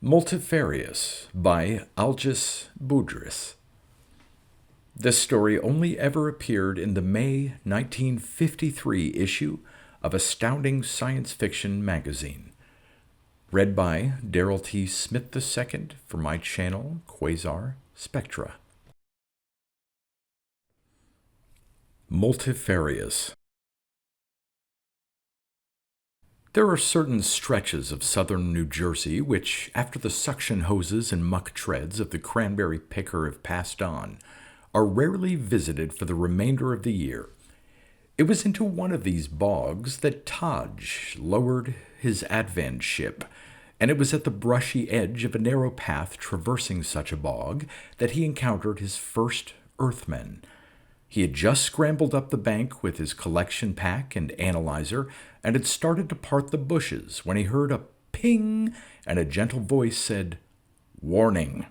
MULTIFARIOUS by Algis Budrys. This story only ever appeared in the May 1953 issue of Astounding Science Fiction magazine. Read by Darrell T. Smith II for my channel, Quasar Spectra. Multifarious. There are certain stretches of southern New Jersey which, after the suction hoses and muck treads of the cranberry picker have passed on, are rarely visited for the remainder of the year. It was into one of these bogs that Taj lowered his advent ship, and it was at the brushy edge of a narrow path traversing such a bog that he encountered his first Earthmen. He had just scrambled up the bank with his collection pack and analyzer and had started to part the bushes when he heard a ping and a gentle voice said, "Warning."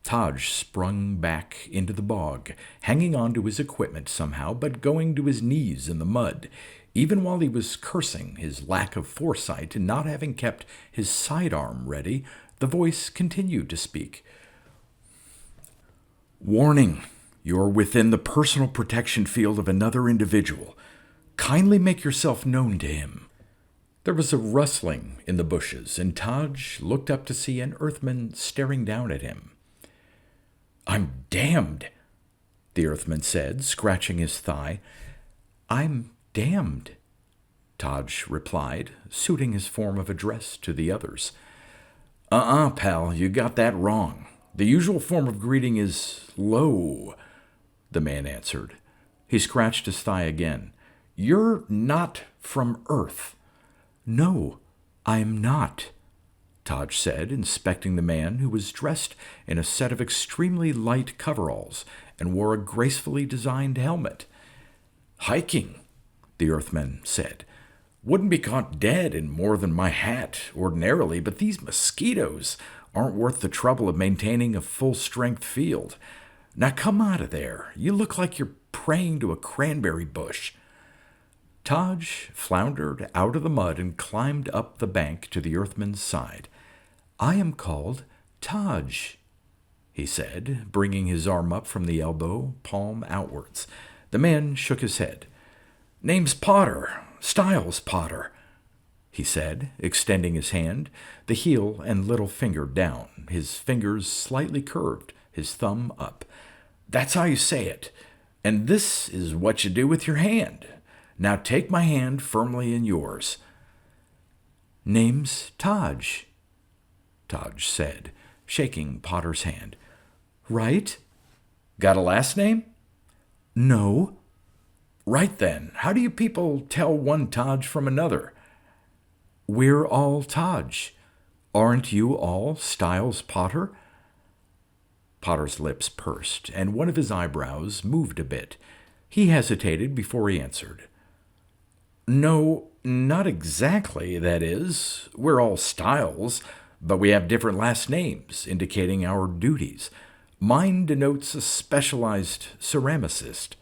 Taj sprung back into the bog, hanging on to his equipment somehow, but going to his knees in the mud, even while he was cursing his lack of foresight in not having kept his sidearm ready. The voice continued to speak. "Warning. You're within the personal protection field of another individual. Kindly make yourself known to him." There was a rustling in the bushes, and Taj looked up to see an Earthman staring down at him. "I'm damned," the Earthman said, scratching his thigh. "I'm damned," Taj replied, suiting his form of address to the others. Pal, you got that wrong. The usual form of greeting is low," the man answered. He scratched his thigh again. "You're not from Earth." "No, I'm not," Taj said, inspecting the man, who was dressed in a set of extremely light coveralls and wore a gracefully designed helmet. "Hiking," the Earthman said. "Wouldn't be caught dead in more than my hat ordinarily, but these mosquitoes aren't worth the trouble of maintaining a full-strength field. Now come out of there. You look like you're praying to a cranberry bush." Taj floundered out of the mud and climbed up the bank to the Earthman's side. "I am called Taj," he said, bringing his arm up from the elbow, palm outwards. The man shook his head. "Name's Potter, Styles Potter," he said, extending his hand, the heel and little finger down, his fingers slightly curved, his thumb up. "That's how you say it. And this is what you do with your hand. Now take my hand firmly in yours." "Name's Taj," Taj said, shaking Potter's hand. "Right?" "Got a last name?" "No." "Right then. How do you people tell one Taj from another?" "We're all Taj. Aren't you all Styles Potter?" Potter's lips pursed, and one of his eyebrows moved a bit. He hesitated before he answered. "No, not exactly, that is. We're all Styles, but we have different last names, indicating our duties. Mine denotes a specialized ceramicist."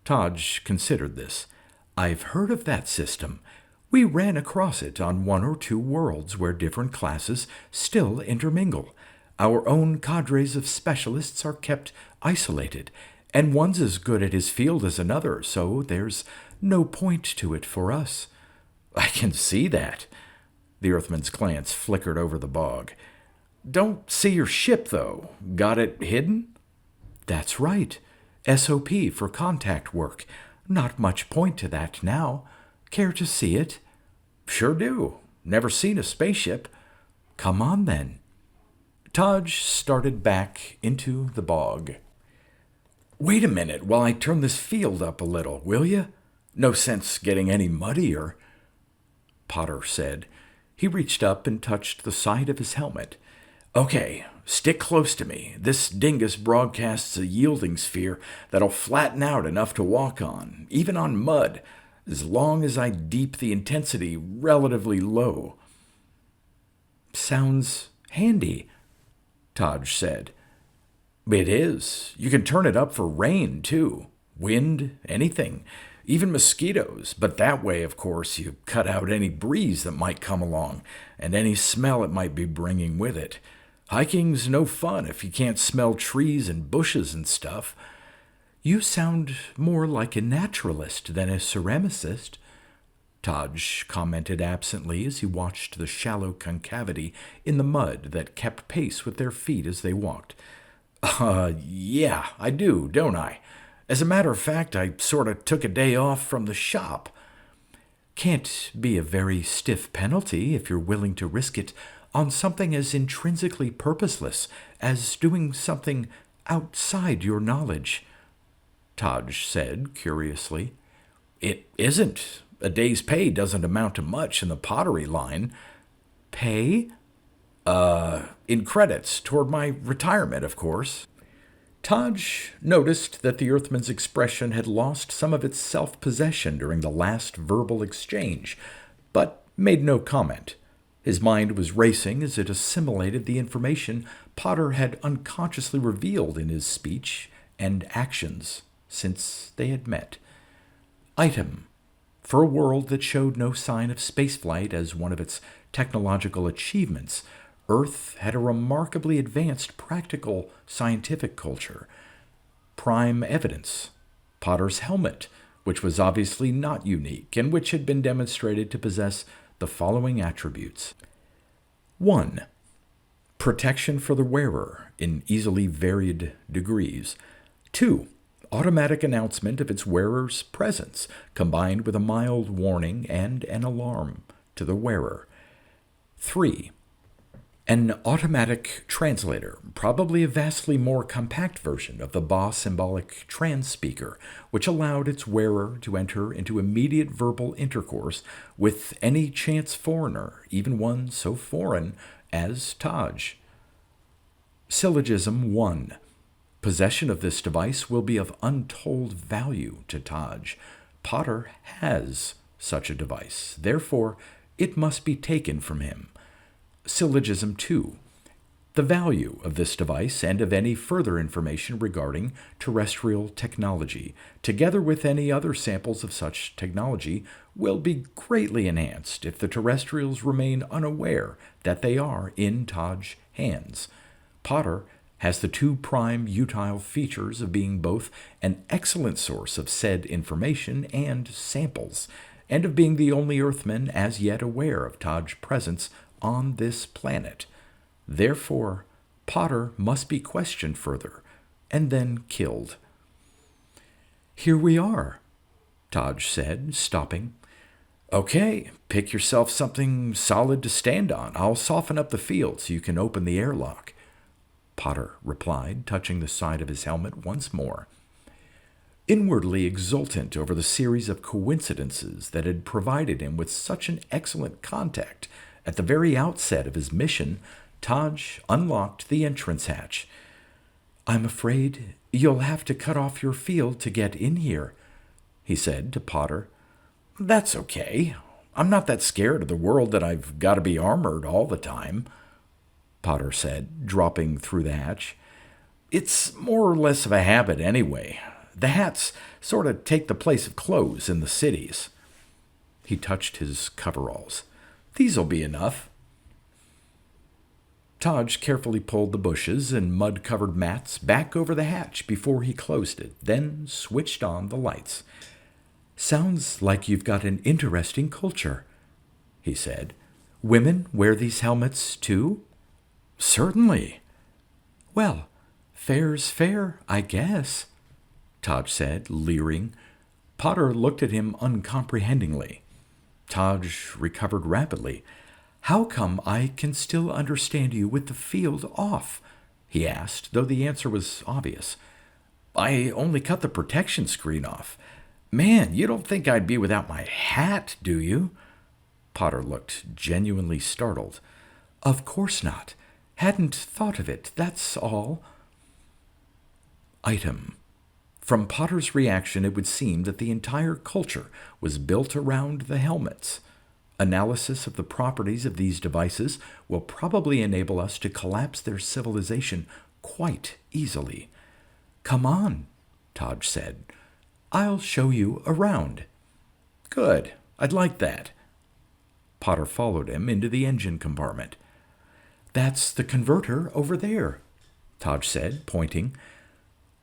Taj considered this. "I've heard of that system. We ran across it on one or two worlds where different classes still intermingle. Our own cadres of specialists are kept isolated, and one's as good at his field as another, so there's no point to it for us." "I can see that." The Earthman's glance flickered over the bog. "Don't see your ship, though. Got it hidden?" "That's right. SOP for contact work. Not much point to that now. Care to see it?" "Sure do. Never seen a spaceship." "Come on, then." Taj started back into the bog. "Wait a minute while I turn this field up a little, will you? No sense getting any muddier," Potter said. He reached up and touched the side of his helmet. "Okay, stick close to me. This dingus broadcasts a yielding sphere that'll flatten out enough to walk on, even on mud, as long as I deep the intensity relatively low." "Sounds handy," Taj said. "It is. You can turn it up for rain, too. Wind, anything. Even mosquitoes. But that way, of course, you cut out any breeze that might come along. and any smell it might be bringing with it. Hiking's no fun if you can't smell trees and bushes and stuff. You sound more like a naturalist than a ceramicist, Taj commented absently as he watched the shallow concavity in the mud that kept pace with their feet as they walked. Yeah, I do, don't I? As a matter of fact, I sort of took a day off from the shop. Can't be a very stiff penalty if you're willing to risk it on something as intrinsically purposeless as doing something outside your knowledge, Taj said curiously. It isn't. A day's pay doesn't amount to much in the pottery line. Pay? In credits toward my retirement, of course. Taj noticed that the Earthman's expression had lost some of its self-possession during the last verbal exchange, but made no comment. His mind was racing as it assimilated the information Potter had unconsciously revealed in his speech and actions since they had met. Item: for a world that showed no sign of spaceflight as one of its technological achievements, Earth had a remarkably advanced practical scientific culture. Prime evidence: Potter's helmet, which was obviously not unique and which had been demonstrated to possess the following attributes. 1. Protection for the wearer in easily varied degrees. 2. Automatic announcement of its wearer's presence, combined with a mild warning and an alarm to the wearer. 3. An automatic translator, probably a vastly more compact version of the Ba symbolic transpeaker, which allowed its wearer to enter into immediate verbal intercourse with any chance foreigner, even one so foreign as Taj. Syllogism 1. Possession of this device will be of untold value to Taj. Potter has such a device. Therefore, it must be taken from him. Syllogism 2. The value of this device and of any further information regarding terrestrial technology, together with any other samples of such technology, will be greatly enhanced if the terrestrials remain unaware that they are in Taj hands. Potter has the two prime utile features of being both an excellent source of said information and samples, and of being the only Earthman as yet aware of Taj's presence on this planet. Therefore, Potter must be questioned further, and then killed. Here we are, Taj said, stopping. Okay, pick yourself something solid to stand on. I'll soften up the field so you can open the airlock, Potter replied, touching the side of his helmet once more. Inwardly exultant over the series of coincidences that had provided him with such an excellent contact at the very outset of his mission, Taj unlocked the entrance hatch. I'm afraid you'll have to cut off your field to get in here, he said to Potter. That's okay. I'm not that scared of the world that I've got to be armored all the time, Potter said, dropping through the hatch. It's more or less of a habit anyway. The hats sort of take the place of clothes in the cities. He touched his coveralls. These'll be enough. Taj carefully pulled the bushes and mud-covered mats back over the hatch before he closed it, then switched on the lights. Sounds like you've got an interesting culture, he said. Women wear these helmets too? Certainly. Well, fair's fair, I guess, Taj said, leering. Potter looked at him uncomprehendingly. Taj recovered rapidly. How come I can still understand you with the field off? He asked, though the answer was obvious. I only cut the protection screen off. Man, you don't think I'd be without my hat, do you? Potter looked genuinely startled. Of course not. Hadn't thought of it, that's all. Item. From Potter's reaction, it would seem that the entire culture was built around the helmets. Analysis of the properties of these devices will probably enable us to collapse their civilization quite easily. Come on, Taj said. I'll show you around. Good. I'd like that. Potter followed him into the engine compartment. "That's the converter over there," Taj said, pointing.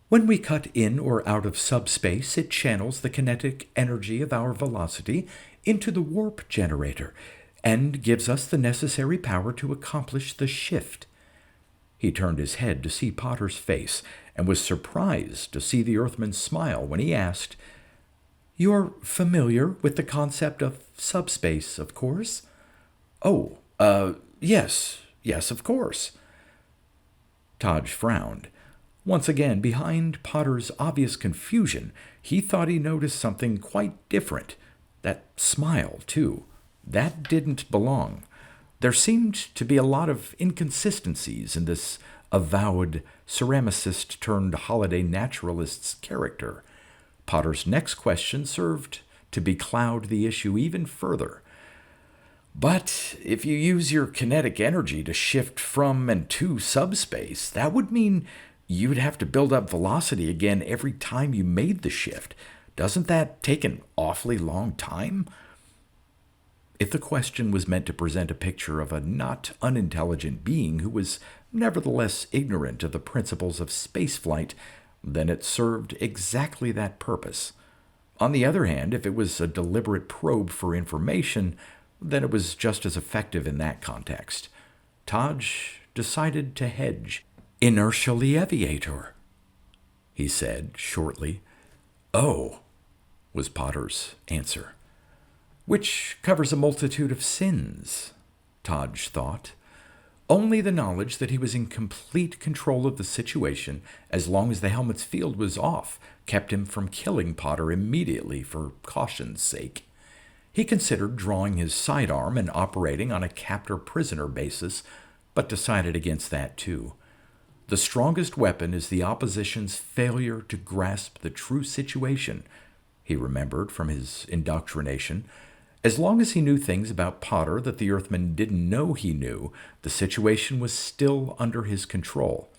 "When we cut in or out of subspace, it channels the kinetic energy of our velocity into the warp generator and gives us the necessary power to accomplish the shift." He turned his head to see Potter's face and was surprised to see the Earthman smile when he asked, "You're familiar with the concept of subspace, of course?" "Oh, yes, of course." Taj frowned. Once again, behind Potter's obvious confusion, he thought he noticed something quite different. That smile, too. That didn't belong. There seemed to be a lot of inconsistencies in this avowed ceramicist-turned-holiday naturalist's character. Potter's next question served to becloud the issue even further. "But if you use your kinetic energy to shift from and to subspace, that would mean you'd have to build up velocity again every time you made the shift. Doesn't that take an awfully long time?" If the question was meant to present a picture of a not unintelligent being who was nevertheless ignorant of the principles of spaceflight, then it served exactly that purpose. On the other hand, if it was a deliberate probe for information, then it was just as effective in that context. Taj decided to hedge. "Inertial leviator," he said shortly. "Oh," was Potter's answer. Which covers a multitude of sins, Taj thought. Only the knowledge that he was in complete control of the situation, as long as the helmet's field was off, kept him from killing Potter immediately for caution's sake. He considered drawing his sidearm and operating on a captor-prisoner basis, but decided against that too. The strongest weapon is the opposition's failure to grasp the true situation, he remembered from his indoctrination. As long as he knew things about Potter that the Earthman didn't know he knew, the situation was still under his control.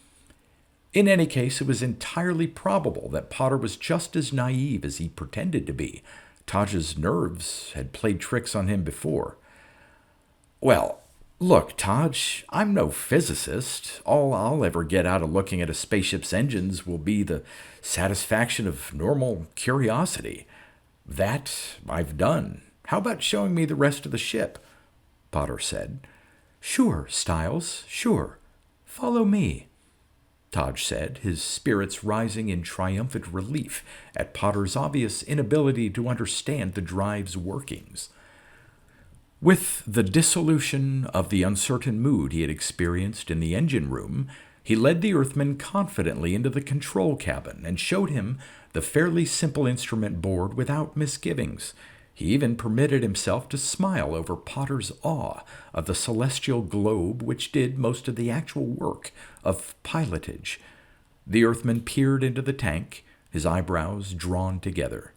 In any case, it was entirely probable that Potter was just as naive as he pretended to be. Taj's nerves had played tricks on him before. "Well, look, Taj, I'm no physicist. All I'll ever get out of looking at a spaceship's engines will be the satisfaction of normal curiosity. That I've done. How about showing me the rest of the ship?" Potter said. "Sure, Styles, sure. Follow me," Taj said, his spirits rising in triumphant relief at Potter's obvious inability to understand the drive's workings. With the dissolution of the uncertain mood he had experienced in the engine room, he led the Earthman confidently into the control cabin and showed him the fairly simple instrument board without misgivings. He even permitted himself to smile over Potter's awe of the celestial globe which did most of the actual work of pilotage. The Earthman peered into the tank, his eyebrows drawn together.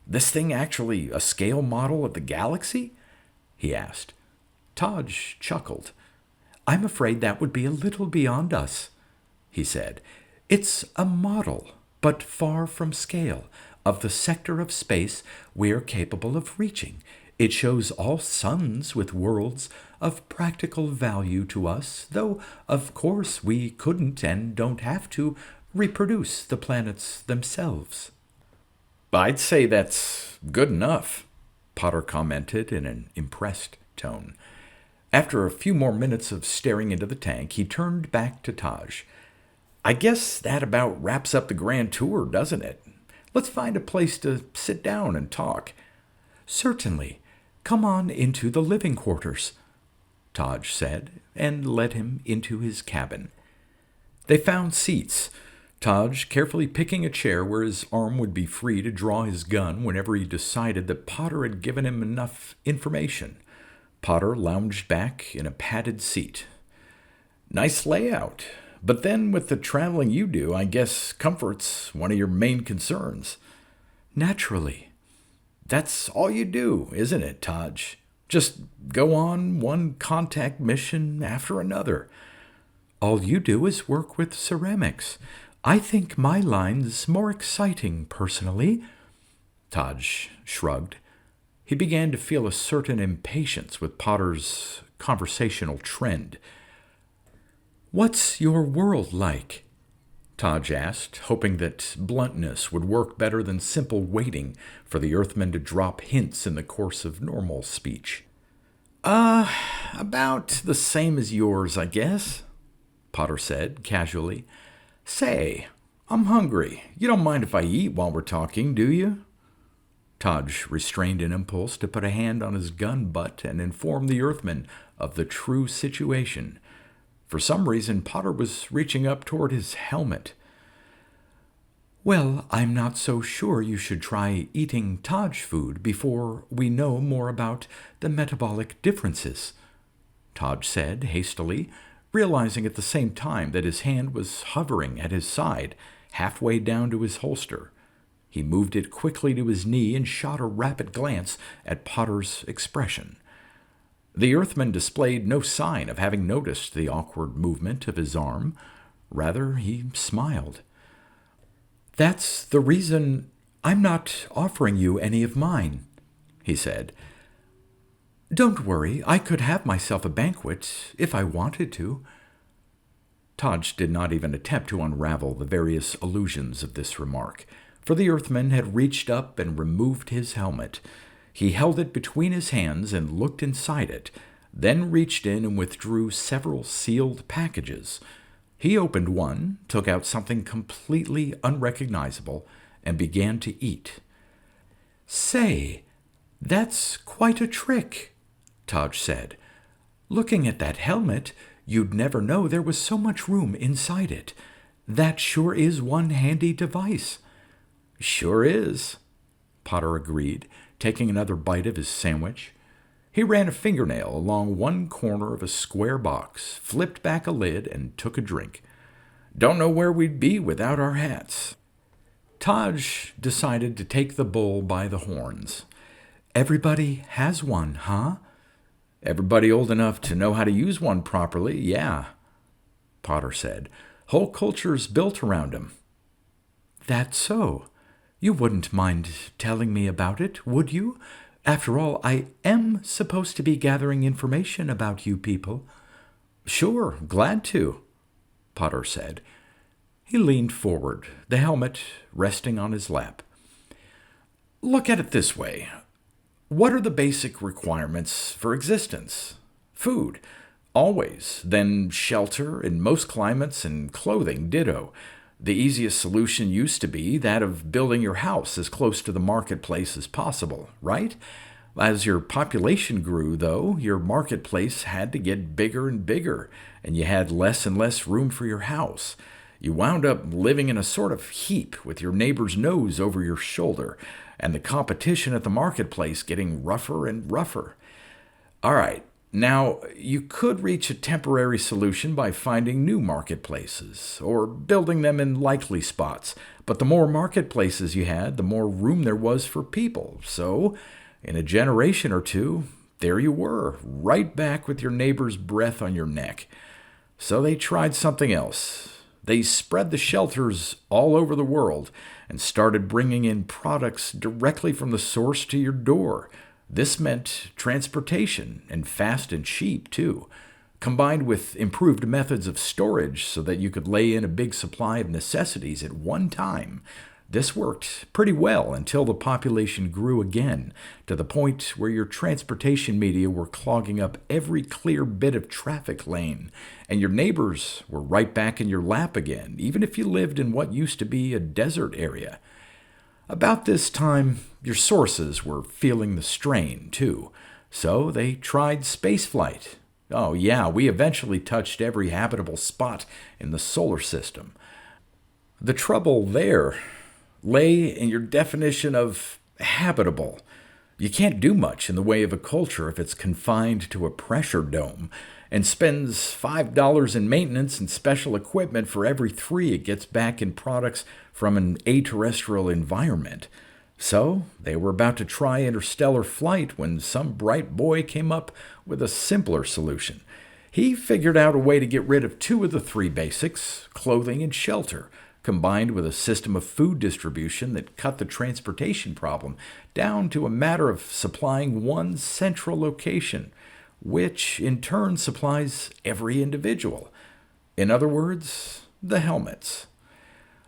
"This thing actually a scale model of the galaxy?" he asked. Taj chuckled. "I'm afraid that would be a little beyond us," he said. "It's a model, but far from scale, of the sector of space we're capable of reaching. It shows all suns with worlds of practical value to us, though, of course, we couldn't and don't have to reproduce the planets themselves." "I'd say that's good enough," Potter commented in an impressed tone. After a few more minutes of staring into the tank, he turned back to Taj. "I guess that about wraps up the grand tour, doesn't it? Let's find a place to sit down and talk." "Certainly. Come on into the living quarters," Taj said, and led him into his cabin. They found seats, Taj carefully picking a chair where his arm would be free to draw his gun whenever he decided that Potter had given him enough information. Potter lounged back in a padded seat. "Nice layout. But then with the traveling you do, I guess comfort's one of your main concerns." "Naturally." "That's all you do, isn't it, Taj? Just go on one contact mission after another." "All you do is work with ceramics. I think my line's more exciting, personally." Taj shrugged. He began to feel a certain impatience with Potter's conversational trend. "What's your world like?" Taj asked, hoping that bluntness would work better than simple waiting for the Earthman to drop hints in the course of normal speech. About the same as yours, I guess," Potter said, casually. "Say, I'm hungry. You don't mind if I eat while we're talking, do you?" Taj restrained an impulse to put a hand on his gun butt and inform the Earthman of the true situation. For some reason, Potter was reaching up toward his helmet. "Well, I'm not so sure you should try eating Taj food before we know more about the metabolic differences," Taj said hastily, realizing at the same time that his hand was hovering at his side, halfway down to his holster. He moved it quickly to his knee and shot a rapid glance at Potter's expression. The Earthman displayed no sign of having noticed the awkward movement of his arm. Rather, he smiled. "That's the reason I'm not offering you any of mine," he said. "Don't worry, I could have myself a banquet if I wanted to." Taj did not even attempt to unravel the various allusions of this remark, for the Earthman had reached up and removed his helmet. He held it between his hands and looked inside it, then reached in and withdrew several sealed packages. He opened one, took out something completely unrecognizable, and began to eat. "Say, that's quite a trick," Taj said. "Looking at that helmet, you'd never know there was so much room inside it. That sure is one handy device." "Sure is," Potter agreed, taking another bite of his sandwich. He ran a fingernail along one corner of a square box, flipped back a lid, and took a drink. "Don't know where we'd be without our hats." Taj decided to take the bull by the horns. "Everybody has one, huh?" "Everybody old enough to know how to use one properly, yeah," Potter said. "Whole culture's built around 'em." "That's so. You wouldn't mind telling me about it, would you? After all, I am supposed to be gathering information about you people." "Sure, glad to," Potter said. He leaned forward, the helmet resting on his lap. "Look at it this way. What are the basic requirements for existence? Food, always. Then shelter in most climates, and clothing, ditto. The easiest solution used to be that of building your house as close to the marketplace as possible, right? As your population grew, though, your marketplace had to get bigger and bigger, and you had less and less room for your house. You wound up living in a sort of heap with your neighbor's nose over your shoulder, and the competition at the marketplace getting rougher and rougher. All right. Now, you could reach a temporary solution by finding new marketplaces, or building them in likely spots, but the more marketplaces you had, the more room there was for people. So, in a generation or two, there you were, right back with your neighbor's breath on your neck. So they tried something else. They spread the shelters all over the world and started bringing in products directly from the source to your door. This meant transportation, and fast and cheap, too, combined with improved methods of storage so that you could lay in a big supply of necessities at one time. This worked pretty well until the population grew again, to the point where your transportation media were clogging up every clear bit of traffic lane, and your neighbors were right back in your lap again, even if you lived in what used to be a desert area. About this time, your sources were feeling the strain, too, so they tried spaceflight. Oh yeah, we eventually touched every habitable spot in the solar system. The trouble there lay in your definition of habitable. You can't do much in the way of a culture if it's confined to a pressure dome and spends $5 in maintenance and special equipment for every $3 it gets back in products from an aterrestrial environment. So they were about to try interstellar flight when some bright boy came up with a simpler solution. He figured out a way to get rid of 2 of the 3 basics, clothing and shelter, combined with a system of food distribution that cut the transportation problem down to a matter of supplying one central location, which in turn supplies every individual. In other words, the helmets.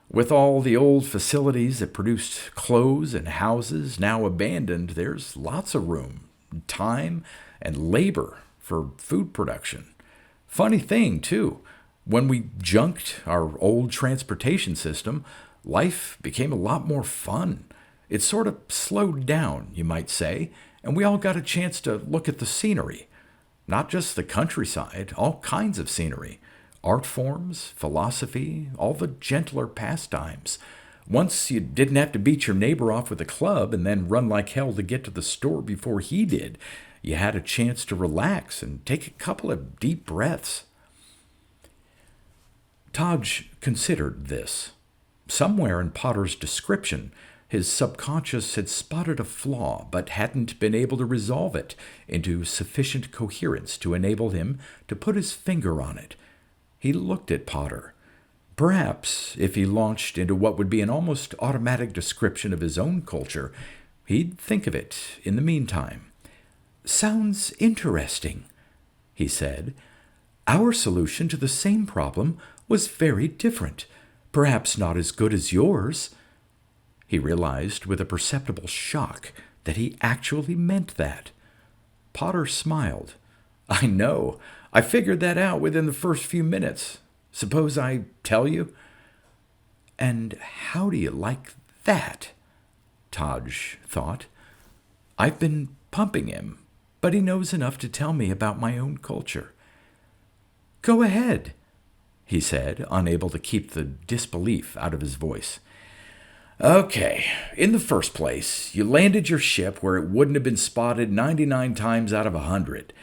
With all the old facilities that produced clothes and houses now abandoned, there's lots of room, time, and labor for food production. Funny thing, too, when we junked our old transportation system, life became a lot more fun. It sort of slowed down, you might say, and we all got a chance to look at the scenery. Not just the countryside, all kinds of scenery. Art forms, philosophy, all the gentler pastimes. Once you didn't have to beat your neighbor off with a club and then run like hell to get to the store before he did. You had a chance to relax and take a couple of deep breaths. Taj considered this. Somewhere in Potter's description, his subconscious had spotted a flaw but hadn't been able to resolve it into sufficient coherence to enable him to put his finger on it. He looked at Potter. Perhaps, if he launched into what would be an almost automatic description of his own culture, he'd think of it in the meantime. "Sounds interesting," he said. "Our solution to the same problem was very different, perhaps not as good as yours." He realized with a perceptible shock that he actually meant that. Potter smiled. "I know. I figured that out within the first few minutes. Suppose I tell you?" "And how do you like that?" Taj thought. "I've been pumping him, but he knows enough to tell me about my own culture." "Go ahead," he said, unable to keep the disbelief out of his voice. "Okay, in the first place, you landed your ship where it wouldn't have been spotted 99 times out of 100.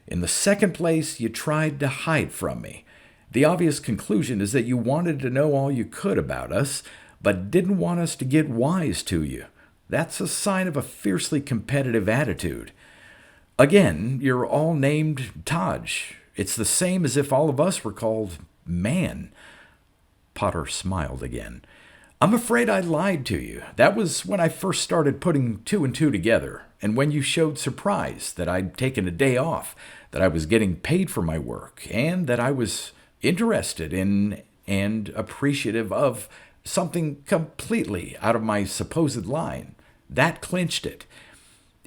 In the second place, you tried to hide from me. The obvious conclusion is that you wanted to know all you could about us, but didn't want us to get wise to you. That's a sign of a fiercely competitive attitude. Again, you're all named Taj. It's the same as if all of us were called Man." Potter smiled again. "I'm afraid I lied to you. That was when I first started putting two and two together, and when you showed surprise that I'd taken a day off, that I was getting paid for my work, and that I was interested in and appreciative of something completely out of my supposed line. That clinched it.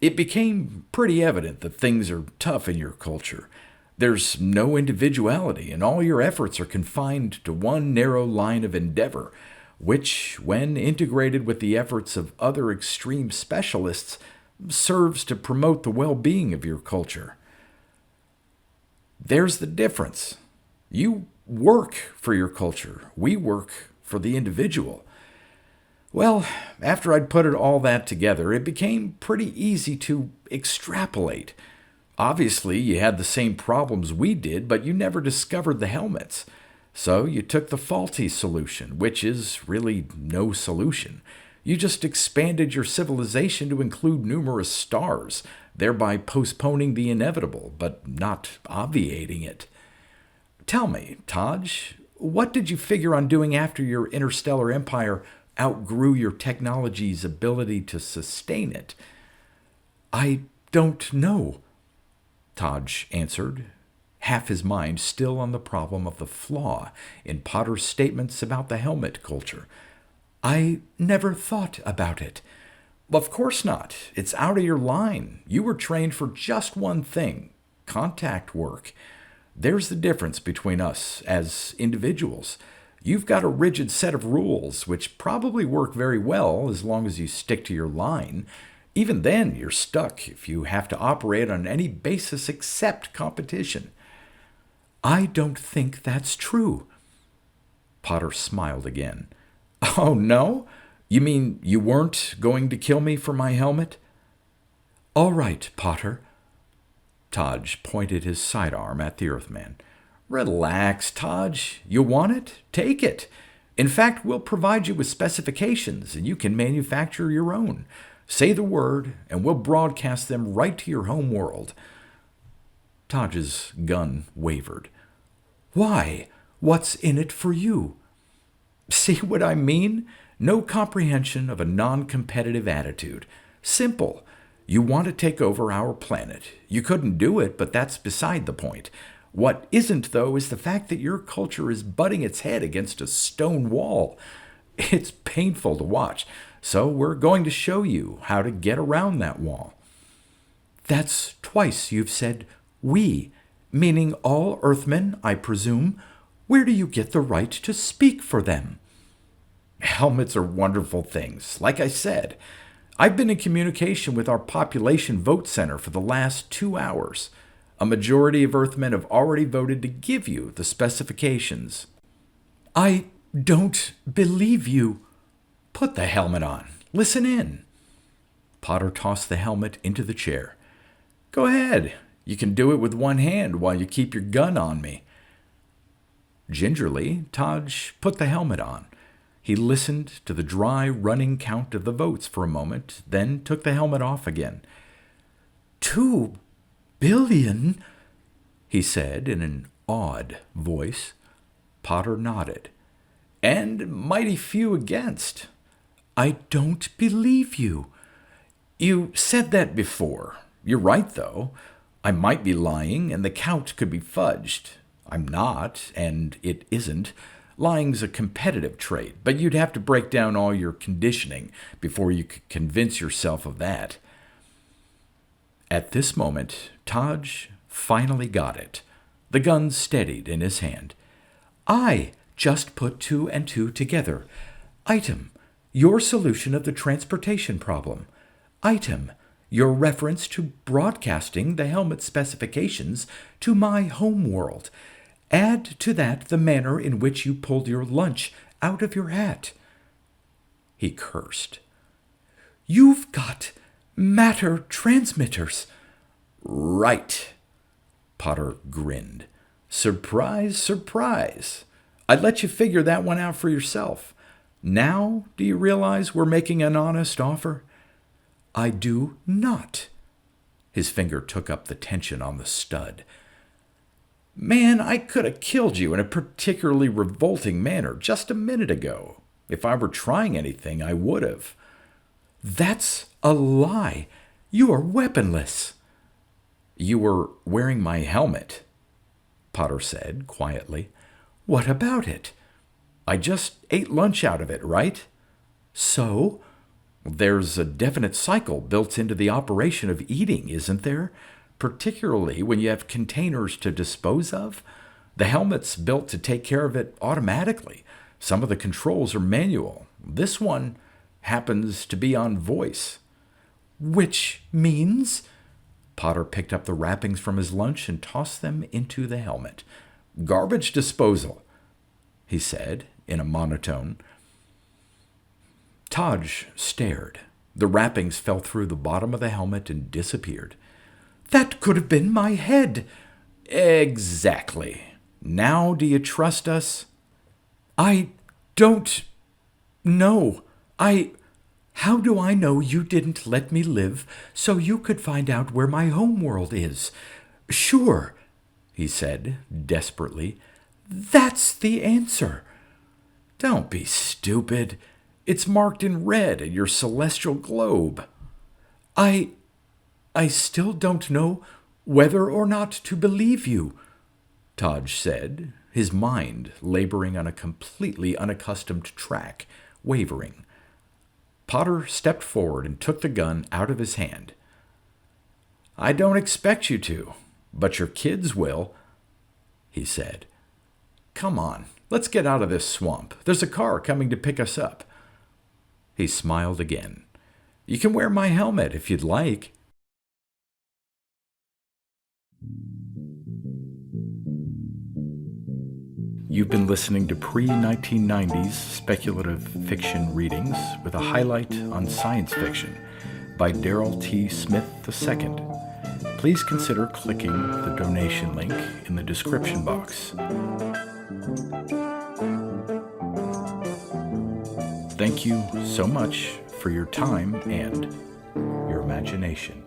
It became pretty evident that things are tough in your culture. There's no individuality, and all your efforts are confined to one narrow line of endeavor, which, when integrated with the efforts of other extreme specialists, serves to promote the well-being of your culture. There's the difference. You work for your culture. We work for the individual." Well, after I'd put all that together, it became pretty easy to extrapolate. Obviously, you had the same problems we did, but you never discovered the helmets. So you took the faulty solution, which is really no solution. You just expanded your civilization to include numerous stars, thereby postponing the inevitable, but not obviating it. Tell me, Taj, what did you figure on doing after your interstellar empire outgrew your technology's ability to sustain it? "I don't know," Taj answered, half his mind still on the problem of the flaw in Potter's statements about the helmet culture. "I never thought about it." "Of course not. It's out of your line. You were trained for just one thing, contact work. There's the difference between us as individuals. You've got a rigid set of rules, which probably work very well as long as you stick to your line. Even then, you're stuck if you have to operate on any basis except competition." "I don't think that's true." Potter smiled again. "Oh, no? You mean you weren't going to kill me for my helmet?" "All right, Potter." Taj pointed his sidearm at the Earthman. "Relax, Taj. You want it? Take it. In fact, we'll provide you with specifications, and you can manufacture your own. Say the word, and we'll broadcast them right to your home world." Taj's gun wavered. "Why? What's in it for you?" See what I mean? No comprehension of a non-competitive attitude. Simple. You want to take over our planet. You couldn't do it, but that's beside the point. What isn't, though, is the fact that your culture is butting its head against a stone wall. It's painful to watch, so we're going to show you how to get around that wall. That's twice you've said we, meaning all Earthmen, I presume. Where do you get the right to speak for them? Helmets are wonderful things. Like I said, I've been in communication with our population vote center for the last 2 hours. A majority of Earthmen have already voted to give you the specifications. I don't believe you. Put the helmet on. Listen in. Potter tossed the helmet into the chair. Go ahead. You can do it with one hand while you keep your gun on me. Gingerly, Taj put the helmet on. He listened to the dry, running count of the votes for a moment, then took the helmet off again. 2 billion, he said in an awed voice. Potter nodded. And mighty few against. I don't believe you. You said that before. You're right, though. I might be lying, and the count could be fudged. I'm not, and it isn't. Lying's a competitive trait, but you'd have to break down all your conditioning before you could convince yourself of that. At this moment, Taj finally got it. The gun steadied in his hand. I just put 2 and 2 together. Item, your solution of the transportation problem. Item, your reference to broadcasting the helmet specifications to my home world. Add to that the manner in which you pulled your lunch out of your hat. He cursed. You've got matter transmitters. Right. Potter grinned. Surprise, surprise. I'd let you figure that one out for yourself. Now, do you realize we're making an honest offer? I do not. His finger took up the tension on the stud. Man, I could have killed you in a particularly revolting manner just a minute ago. If I were trying anything, I would have. That's a lie. You are weaponless. You were wearing my helmet, Potter said quietly. What about it? I just ate lunch out of it, right? So? There's a definite cycle built into the operation of eating, isn't there? Particularly when you have containers to dispose of. The helmet's built to take care of it automatically. Some of the controls are manual. This one happens to be on voice. Which means? Potter picked up the wrappings from his lunch and tossed them into the helmet. Garbage disposal, he said in a monotone. Taj stared. The wrappings fell through the bottom of the helmet and disappeared. That could have been my head. Exactly. Now do you trust us? I don't know. How do I know you didn't let me live so you could find out where my home world is? Sure, he said desperately. That's the answer. Don't be stupid. It's marked in red in your celestial globe. I still don't know whether or not to believe you, Taj said, his mind laboring on a completely unaccustomed track, wavering. Potter stepped forward and took the gun out of his hand. I don't expect you to, but your kids will, he said. Come on, let's get out of this swamp. There's a car coming to pick us up. He smiled again. You can wear my helmet if you'd like. You've been listening to pre-1990s speculative fiction readings with a highlight on science fiction by Darrell T. Smith II. Please consider clicking the donation link in the description box. Thank you so much for your time and your imagination.